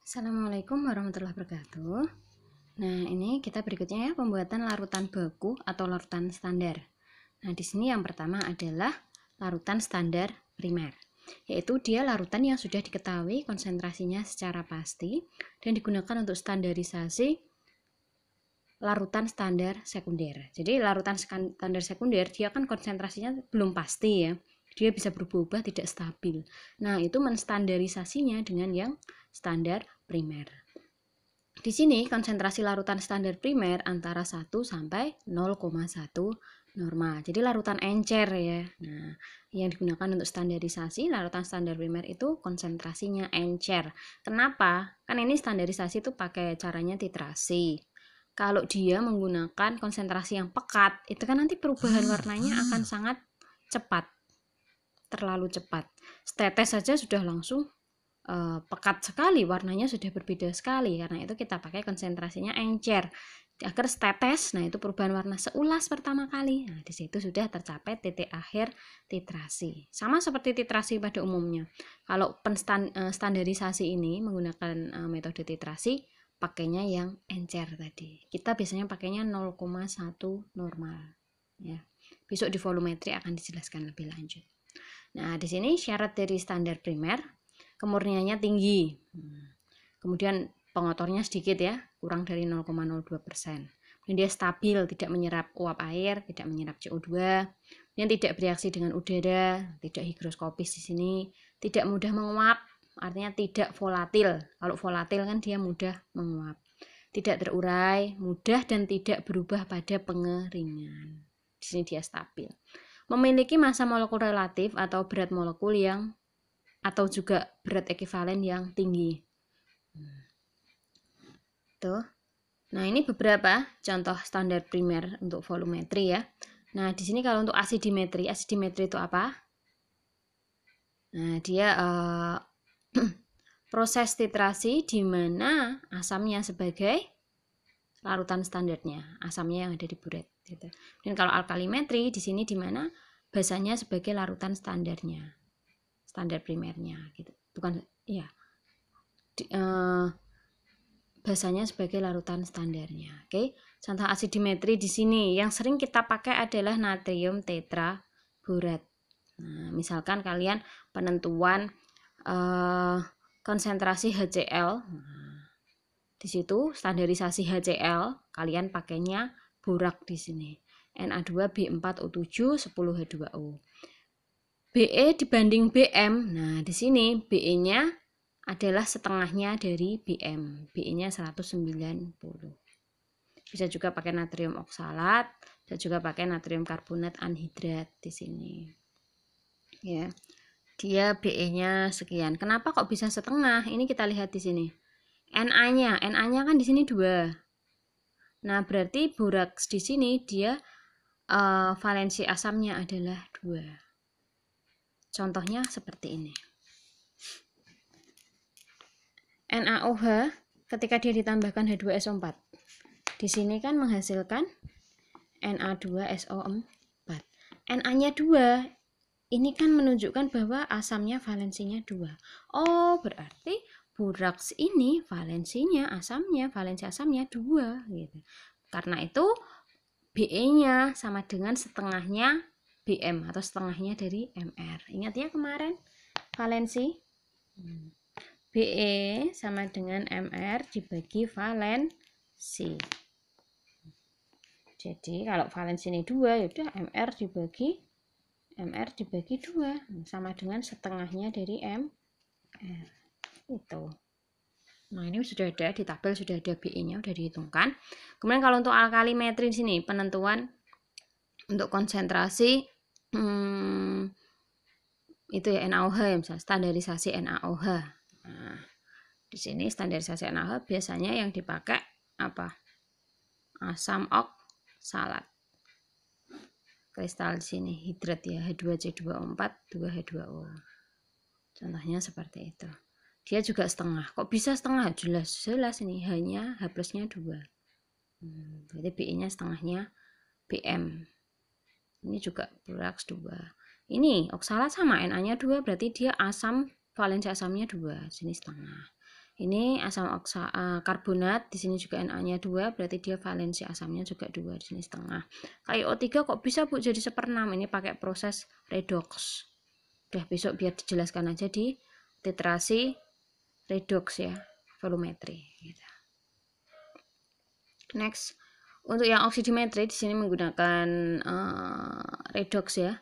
Assalamualaikum warahmatullahi wabarakatuh. Nah, ini kita berikutnya ya, pembuatan larutan baku atau larutan standar. Nah, di sini yang pertama adalah larutan standar primer, yaitu dia larutan yang sudah diketahui konsentrasinya secara pasti dan digunakan untuk standarisasi larutan standar sekunder. Jadi larutan standar sekunder dia kan konsentrasinya belum pasti ya. Dia bisa berubah-ubah, tidak stabil. Nah, itu menstandarisasinya dengan yang standar primer. Di sini konsentrasi larutan standar primer antara 1 sampai 0,1 normal. Jadi larutan encer ya. Nah, yang digunakan untuk standarisasi larutan standar primer itu konsentrasinya encer. Kenapa? Kan ini standarisasi itu pakai caranya titrasi. Kalau dia menggunakan konsentrasi yang pekat, itu kan nanti perubahan warnanya akan sangat cepat. Terlalu cepat. Setetes saja sudah langsung pekat sekali, warnanya sudah berbeda sekali. Karena itu kita pakai konsentrasinya encer agar setetes. Nah, itu perubahan warna seulas pertama kali. Nah, di situ sudah tercapai titik akhir titrasi. Sama seperti titrasi pada umumnya. Kalau standarisasi ini menggunakan metode titrasi, pakainya yang encer tadi. Kita biasanya pakainya 0,1 normal. Ya. Besok di volumetri akan dijelaskan lebih lanjut. Nah, di sini syarat dari standar primer, kemurniannya tinggi. Kemudian pengotornya sedikit ya, kurang dari 0,02%. Dan dia stabil, tidak menyerap uap air, tidak menyerap CO2, yang tidak bereaksi dengan udara, tidak higroskopis di sini, tidak mudah menguap, artinya tidak volatil. Kalau volatil kan dia mudah menguap. Tidak terurai, mudah dan tidak berubah pada pengeringan. Di sini dia stabil. Memiliki massa molekul relatif atau berat molekul yang atau juga berat ekivalen yang tinggi. Tuh. Nah, ini beberapa contoh standar primer untuk volumetri ya. Nah, di sini kalau untuk asidimetri itu apa? Nah, dia proses titrasi di mana asamnya sebagai larutan standarnya, asamnya yang ada di buret gitu. Dan kalau alkalimetri di sini di mana basanya sebagai larutan standarnya, standar primernya gitu. Bukan ya. Basanya sebagai larutan standarnya. Oke. Contoh asidimetri di sini yang sering kita pakai adalah natrium tetraborat. Nah, misalkan kalian penentuan konsentrasi HCl. Di situ standarisasi HCl kalian pakainya borak di sini. Na2B4O7 10H2O. Be dibanding Bm. Nah, di sini Be-nya adalah setengahnya dari Bm. Be-nya 190. Bisa juga pakai natrium oksalat, bisa juga pakai natrium karbonat anhidrat di sini. Ya. Dia Be-nya sekian. Kenapa kok bisa setengah? Ini kita lihat di sini. Na-nya kan di sini 2. Nah, berarti boraks di sini dia valensi asamnya adalah 2. Contohnya seperti ini. NaOH ketika dia ditambahkan H2SO4. Di sini kan menghasilkan Na2SO4. Na-nya 2. Ini kan menunjukkan bahwa asamnya valensinya 2. Oh, berarti boraks ini valensi asamnya 2 gitu. Karena itu Be-nya sama dengan setengahnya Bm atau setengahnya dari Mr. Ingat ya kemarin valensi Be sama dengan Mr dibagi valensi. Jadi kalau valensi ini 2 yaudah Mr dibagi 2 sama dengan setengahnya dari Mr. Itu. Nah, ini sudah ada di tabel, sudah ada Be-nya sudah dihitungkan. Kemudian kalau untuk alkalimetri di sini penentuan untuk konsentrasi itu ya NaOH ya, misalnya standarisasi NaOH. Nah, di sini standarisasi NaOH biasanya yang dipakai apa? Asam oksalat. Kristal di sini hidrat ya, H2C2O4 2H2O. Contohnya seperti itu. Dia juga setengah. Kok bisa setengah? Jelas ini hanya H plusnya 2. Berarti Be-nya setengahnya Bm. Ini juga boraks 2. Ini oksalat sama Na-nya 2, berarti dia asam, valensi asamnya 2. Sini setengah. Ini asam karbonat, di sini juga Na-nya 2, berarti dia valensi asamnya juga 2, di sini setengah. KiO3 kok bisa Bu jadi 1/6? Ini pakai proses redox. Udah besok biar dijelaskan aja di titrasi redox ya, volumetri gitu. Next, untuk yang oksidimetri di sini menggunakan redox ya.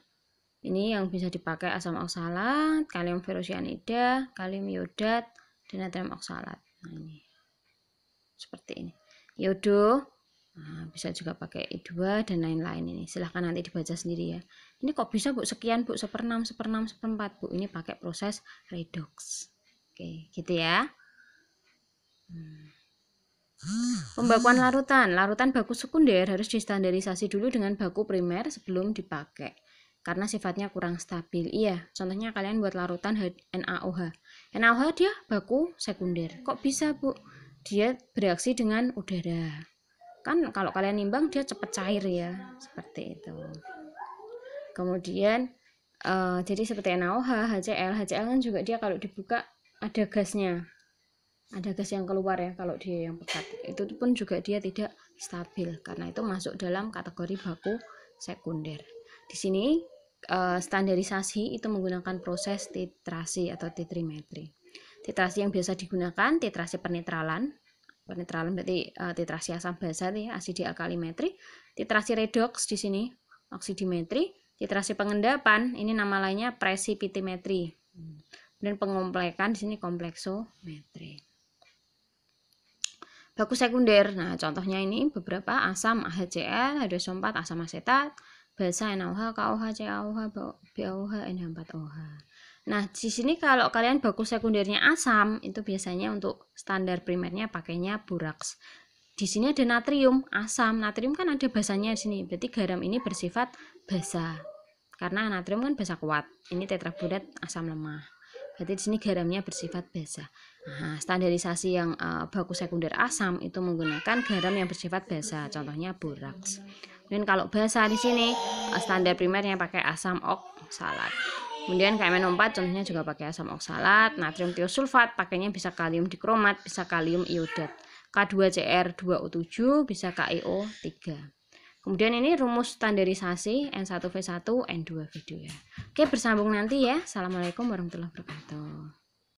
Ini yang bisa dipakai asam oksalat, kalium ferrocyanida, kalium iodat, dan natrium oksalat. Nah, ini seperti ini. Yodo, nah, bisa juga pakai I2 dan lain-lain ini. Silahkan nanti dibaca sendiri ya. Ini kok bisa Bu sekian Bu, 1/6, 1/6, 1/4 Bu. Ini pakai proses redox. Oke, gitu ya. Pembakuan larutan. Larutan baku sekunder harus distandarisasi dulu dengan baku primer sebelum dipakai. Karena sifatnya kurang stabil. Iya, contohnya kalian buat larutan NaOH. NaOH dia baku sekunder. Kok bisa Bu? Dia bereaksi dengan udara. Kan kalau kalian nimbang dia cepat cair ya, seperti itu. Kemudian jadi seperti NaOH, HCl kan juga dia kalau dibuka ada gasnya. Ada gas yang keluar ya kalau dia yang pekat. Itu pun juga dia tidak stabil karena itu masuk dalam kategori baku sekunder. Di sini standarisasi itu menggunakan proses titrasi atau titrimetri. Titrasi yang biasa digunakan titrasi penetralan. Penetralan berarti titrasi asam basa ya, asidi alkalimetri. Titrasi redox di sini oksidimetri. Titrasi pengendapan ini nama lainnya presipitimetri. Dan pengomplekan di sini kompleksometri. Baku sekunder, nah contohnya ini beberapa asam HCl, H2SO4, asam asetat, basa NaOH, KOH, CaOH, BaOH, NH4OH. Nah di sini kalau kalian baku sekundernya asam, itu biasanya untuk standar primernya pakainya boraks. Di sini ada natrium, asam, natrium kan ada basanya di sini, berarti garam ini bersifat basa. Karena natrium kan basa kuat, ini tetrabrodat asam lemah. Berarti di sini garamnya bersifat basa. Nah, standarisasi yang baku sekunder asam itu menggunakan garam yang bersifat basa, contohnya boraks. Dan kalau basa di sini standar primernya pakai asam oksalat. Kemudian KMNO4 contohnya juga pakai asam oksalat, natrium tiosulfat pakainya bisa kalium dikromat, bisa kalium iodat. K2Cr2O7 bisa KiO3. Kemudian ini rumus standarisasi N1V1, N2V2 ya. Oke, bersambung nanti ya. Assalamualaikum warahmatullahi wabarakatuh.